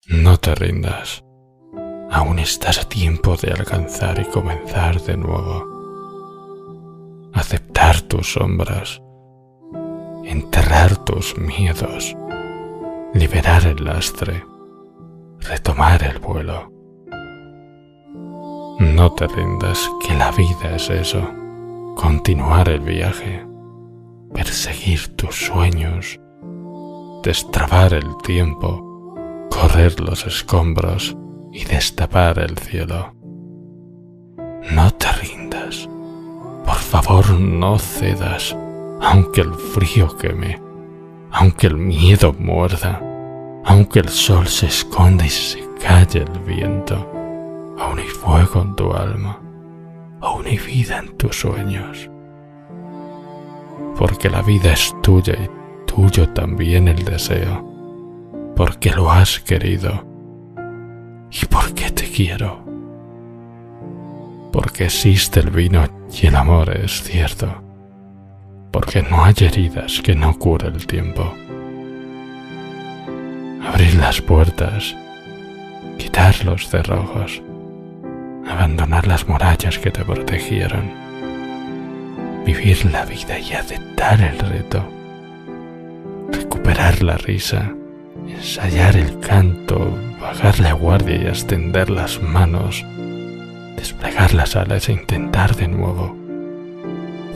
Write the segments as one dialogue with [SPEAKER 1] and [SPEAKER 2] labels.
[SPEAKER 1] No te rindas. Aún estás a tiempo de alcanzar y comenzar de nuevo. Aceptar tus sombras, enterrar tus miedos, liberar el lastre, retomar el vuelo. No te rindas, que la vida es eso, continuar el viaje, perseguir tus sueños, destrabar el tiempo, correr los escombros y destapar el cielo. No te rindas, por favor no cedas, aunque el frío queme, aunque el miedo muerda, aunque el sol se esconda y se calle el viento. Aún hay fuego en tu alma, aún hay vida en tus sueños. Porque la vida es tuya y tuyo también el deseo, porque lo has querido y porque te quiero. Porque existe el vino y el amor es cierto, porque no hay heridas que no cure el tiempo. Abrir las puertas, quitar los cerrojos, abandonar las murallas que te protegieron, vivir la vida y aceptar el reto, recuperar la risa, ensayar el canto, bajar la guardia y extender las manos, desplegar las alas e intentar de nuevo,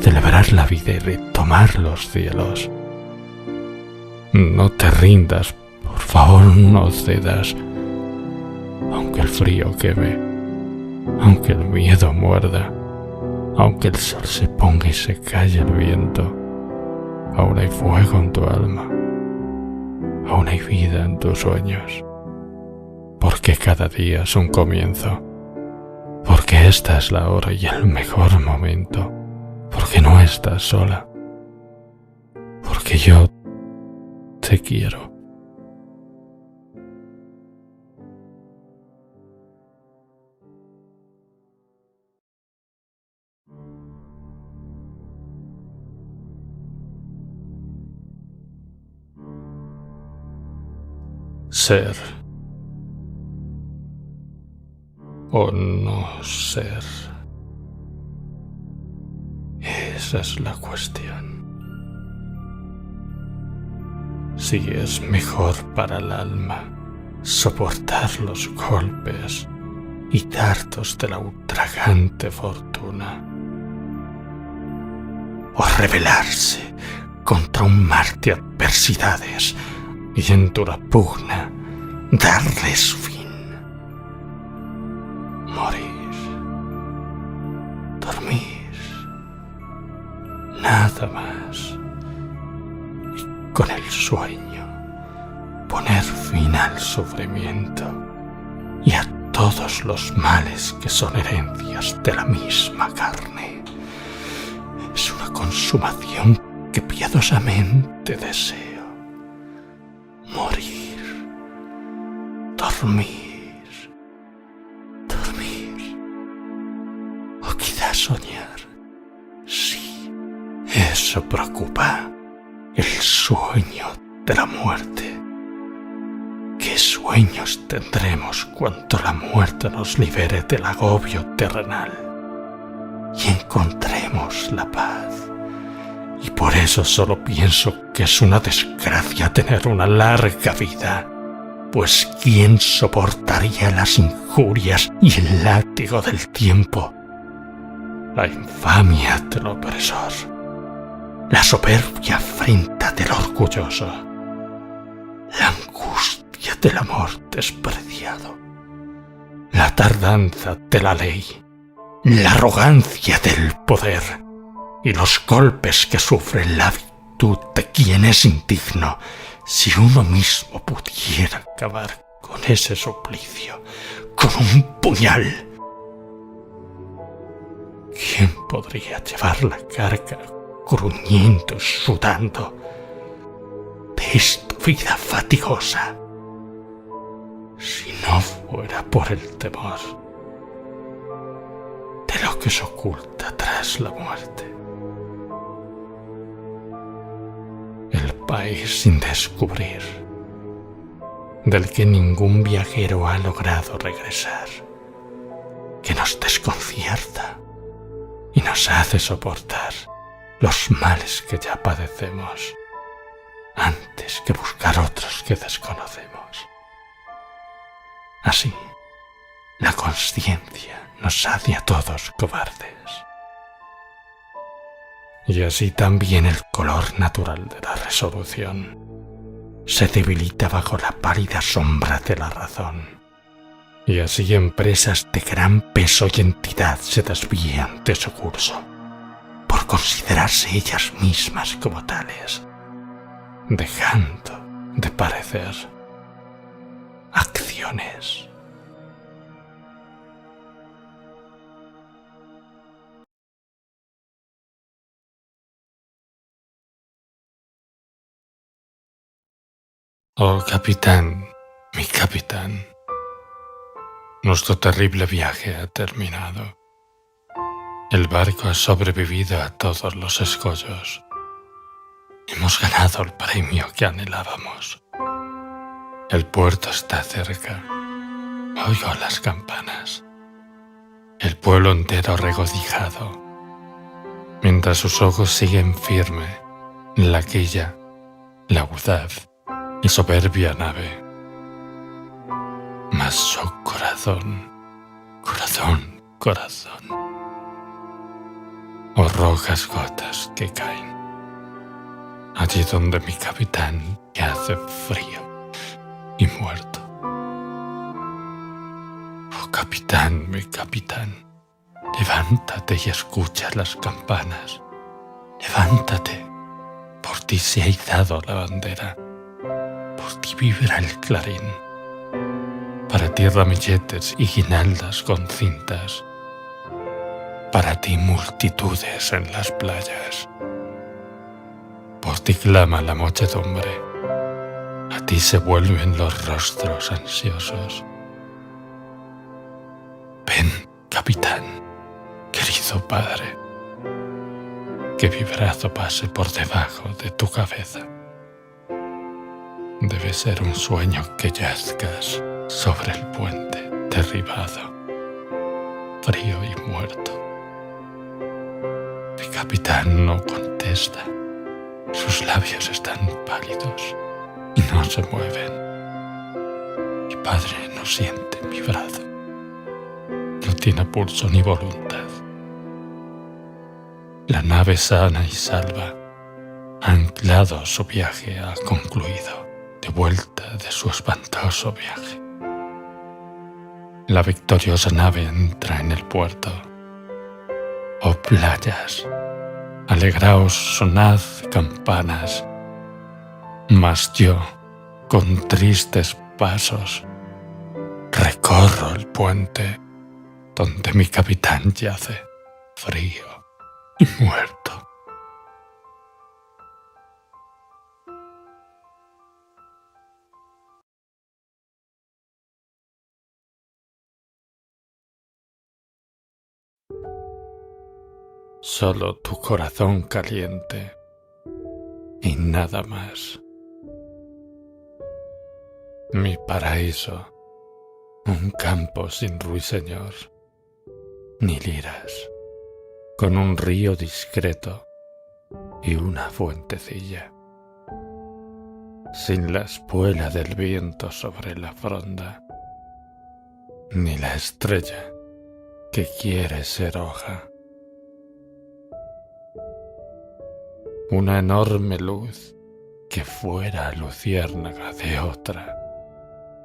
[SPEAKER 1] celebrar la vida y retomar los cielos. No te rindas, por favor no cedas, aunque el frío queme, aunque el miedo muerda, aunque el sol se ponga y se calle el viento. Aún hay fuego en tu alma, aún hay vida en tus sueños, porque cada día es un comienzo, porque esta es la hora y el mejor momento, porque no estás sola, porque yo te quiero. Ser o no ser, esa es la cuestión. Si es mejor para el alma soportar los golpes y dardos de la ultragante fortuna, o rebelarse contra un mar de adversidades y en dura pugna darle su fin. Morir, dormir, nada más. Y con el sueño poner fin al sufrimiento y a todos los males que son herencias de la misma carne. Es una consumación que piadosamente deseo. Morir, dormir, o quizás soñar. Sí, eso preocupa, el sueño de la muerte. ¿Qué sueños tendremos cuando la muerte nos libere del agobio terrenal y encontremos la paz? Y por eso solo pienso que es una desgracia tener una larga vida, pues ¿quién soportaría las injurias y el látigo del tiempo? La infamia del opresor, la soberbia afrenta del orgulloso, la angustia del amor despreciado, la tardanza de la ley, la arrogancia del poder, y los golpes que sufre la virtud de quien es indigno. Si uno mismo pudiera acabar con ese suplicio, con un puñal, ¿quién podría llevar la carga gruñendo y sudando de esta vida fatigosa si no fuera por el temor de lo que se oculta tras la muerte? El país sin descubrir, del que ningún viajero ha logrado regresar, que nos desconcierta y nos hace soportar los males que ya padecemos antes que buscar otros que desconocemos. Así, la consciencia nos hace a todos cobardes. Y así también el color natural de la resolución se debilita bajo la pálida sombra de la razón. Y así empresas de gran peso y entidad se desvían de su curso, por considerarse ellas mismas como tales, dejando de parecer acciones. Oh capitán, mi capitán, nuestro terrible viaje ha terminado. El barco ha sobrevivido a todos los escollos. Hemos ganado el premio que anhelábamos. El puerto está cerca. Oigo las campanas. El pueblo entero regocijado, mientras sus ojos siguen firme en la quilla, la audaz y soberbia nave. Mas oh corazón, corazón, corazón, oh rojas gotas que caen allí donde mi capitán yace frío y muerto. Oh capitán, mi capitán, levántate y escucha las campanas. Levántate, por ti se ha izado la bandera, por ti vibra el clarín. Para ti ramilletes y guinaldas con cintas, para ti multitudes en las playas. Por ti clama la muchedumbre, a ti se vuelven los rostros ansiosos. Ven, capitán, querido padre, que mi brazo pase por debajo de tu cabeza. Debe ser un sueño que yazcas sobre el puente derribado, frío y muerto. Mi capitán no contesta, sus labios están pálidos y no se mueven. Mi padre no siente mi brazo, no tiene pulso ni voluntad. La nave sana y salva, anclado su viaje, ha concluido, de vuelta de su espantoso viaje. La victoriosa nave entra en el puerto. Oh playas, alegraos, sonad campanas. Mas yo, con tristes pasos, recorro el puente donde mi capitán yace, frío y muerto. Solo tu corazón caliente y nada más. Mi paraíso, un campo sin ruiseñor, ni liras, con un río discreto y una fuentecilla, sin la espuela del viento sobre la fronda, ni la estrella que quiere ser hoja. Una enorme luz que fuera luciérnaga de otra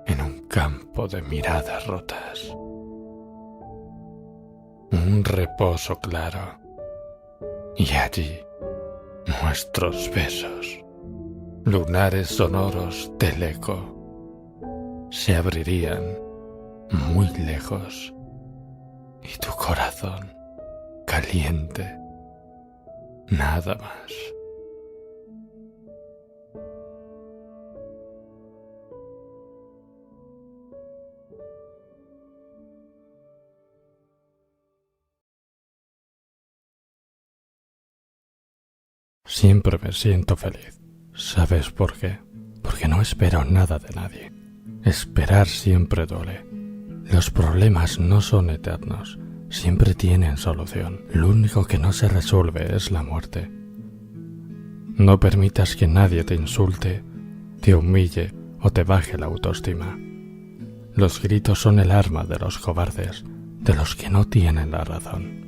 [SPEAKER 1] en un campo de miradas rotas. Un reposo claro y allí nuestros besos, lunares sonoros del eco, se abrirían muy lejos y tu corazón caliente, nada más. Siempre me siento feliz. ¿Sabes por qué? Porque no espero nada de nadie. Esperar siempre duele. Los problemas no son eternos, siempre tienen solución. Lo único que no se resuelve es la muerte. No permitas que nadie te insulte, te humille o te baje la autoestima. Los gritos son el arma de los cobardes, de los que no tienen la razón.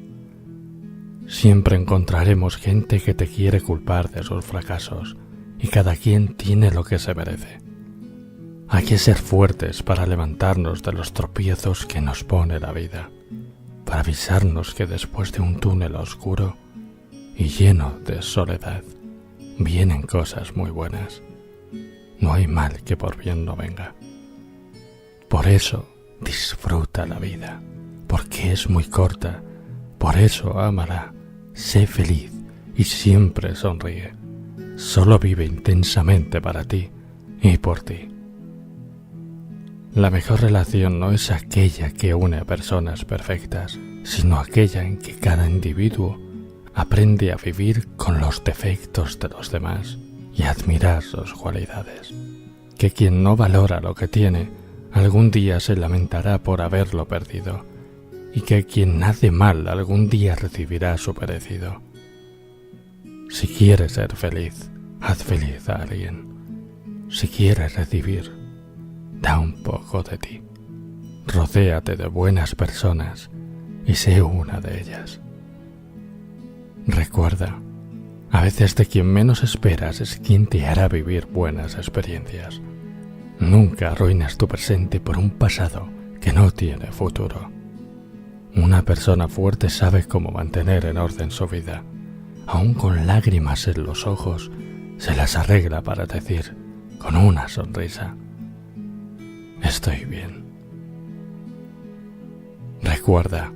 [SPEAKER 1] Siempre encontraremos gente que te quiere culpar de sus fracasos, y cada quien tiene lo que se merece. Hay que ser fuertes para levantarnos de los tropiezos que nos pone la vida, para avisarnos que después de un túnel oscuro y lleno de soledad, vienen cosas muy buenas. No hay mal que por bien no venga. Por eso disfruta la vida, porque es muy corta. Por eso ámala, sé feliz y siempre sonríe. Solo vive intensamente para ti y por ti. La mejor relación no es aquella que une a personas perfectas, sino aquella en que cada individuo aprende a vivir con los defectos de los demás y a admirar sus cualidades. Que quien no valora lo que tiene, algún día se lamentará por haberlo perdido, y que quien hace mal algún día recibirá su merecido. Si quieres ser feliz, haz feliz a alguien. Si quieres recibir, da un poco de ti. Rodéate de buenas personas y sé una de ellas. Recuerda, a veces de quien menos esperas es quien te hará vivir buenas experiencias. Nunca arruines tu presente por un pasado que no tiene futuro. Una persona fuerte sabe cómo mantener en orden su vida. Aún con lágrimas en los ojos, se las arregla para decir, con una sonrisa: estoy bien. Recuerda,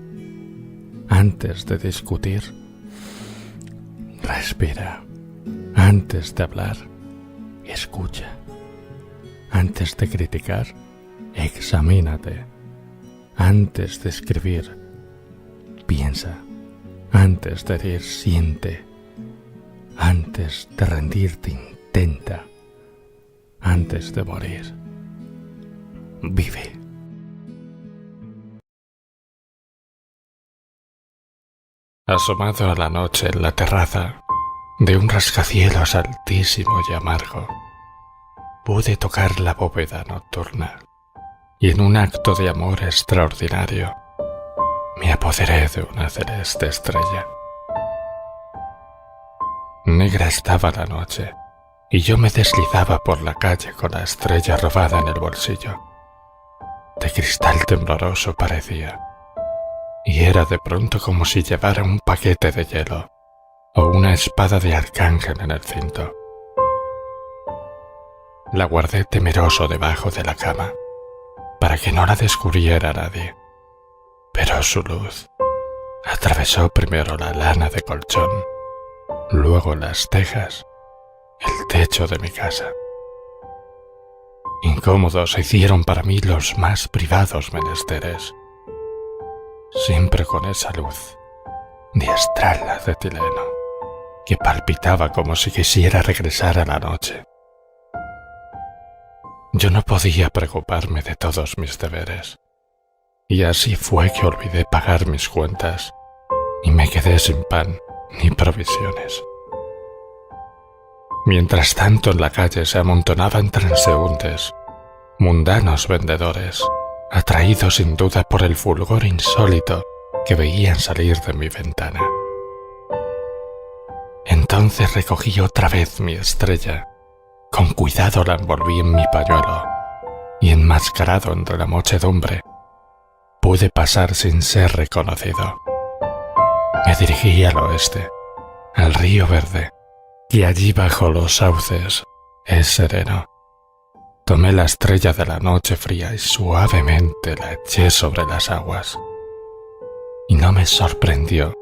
[SPEAKER 1] antes de discutir, respira. Antes de hablar, escucha. Antes de criticar, examínate. Antes de escribir, piensa. Antes de herir, siente. Antes de rendirte, intenta. Antes de morir, vive. Asomado a la noche en la terraza de un rascacielos altísimo y amargo, pude tocar la bóveda nocturna y en un acto de amor extraordinario me apoderé de una celeste estrella. Negra estaba la noche y yo me deslizaba por la calle con la estrella robada en el bolsillo. De cristal tembloroso parecía, y era de pronto como si llevara un paquete de hielo o una espada de arcángel en el cinto. La guardé temeroso debajo de la cama, para que no la descubriera nadie, pero su luz atravesó primero la lana de colchón, luego las tejas, el techo de mi casa. Incómodos se hicieron para mí los más privados menesteres, siempre con esa luz diestrala de etileno que palpitaba como si quisiera regresar a la noche. Yo no podía preocuparme de todos mis deberes, y así fue que olvidé pagar mis cuentas y me quedé sin pan ni provisiones. Mientras tanto en la calle se amontonaban transeúntes, mundanos vendedores, atraídos sin duda por el fulgor insólito que veían salir de mi ventana. Entonces recogí otra vez mi estrella, con cuidado la envolví en mi pañuelo y enmascarado entre la muchedumbre pude pasar sin ser reconocido. Me dirigí al oeste, al río verde, que allí bajo los sauces es sereno. Tomé la estrella de la noche fría y suavemente la eché sobre las aguas. Y no me sorprendió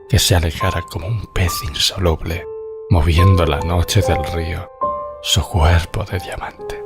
[SPEAKER 1] que se alejara como un pez insoluble, moviendo la noche del río su cuerpo de diamante.